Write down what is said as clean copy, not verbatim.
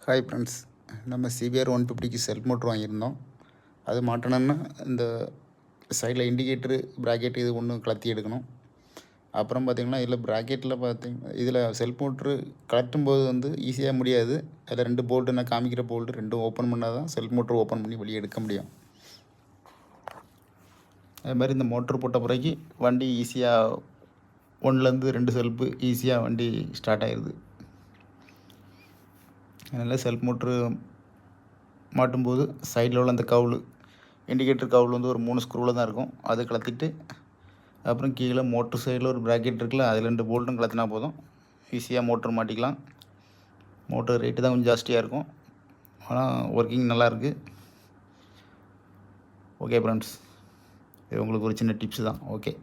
Hi friends, நம்ம CPR 150க்கு self motor வாங்கியிருந்தோம். அது மாட்டணும்னா இந்த சைடில் இண்டிகேட்டரு ப்ராக்கெட் இது ஒன்று கலத்தி எடுக்கணும். அப்புறம் பார்த்திங்கன்னா இதில் செல்ஃப் மோட்ரு கலட்டும்போது ஈஸியாக முடியாது. அதில் 2 போல்ட்டு நான் காமிக்கிற போல்ட்டு 2 ஓப்பன் பண்ணால் தான் செல்ஃப் மோட்ரு ஓப்பன் பண்ணி வெளியே எடுக்க முடியும். அது மாதிரி இந்த மோட்ரு போட்ட பிறகு வண்டி ஈஸியாக 1லேருந்து 2 செல்ஃபு ஈஸியாக வண்டி ஸ்டார்ட் ஆகிடுது. அதனால் செல்ஃப் மோட்ரு மாட்டும்போது சைடில் உள்ள அந்த கவுளு இண்டிகேட்டர் கவுல் ஒரு 3 ஸ்க்ரூவில் தான் இருக்கும். அது கலத்திட்டு அப்புறம் கீழே மோட்ரு சைடில் ஒரு ப்ராக்கெட் இருக்குல்ல, அதில் 2 போல்ட்டும் கலத்தினா போதும், ஈஸியாக மோட்ரு மாட்டிக்கலாம். மோட்ரு ரேட்டு தான் கொஞ்சம் ஜாஸ்தியாக இருக்கும், ஆனால் ஒர்க்கிங் நல்லாயிருக்கு. ஓகே ஃப்ரெண்ட்ஸ், இது உங்களுக்கு ஒரு சின்ன டிப்ஸ் தான். ஓகே.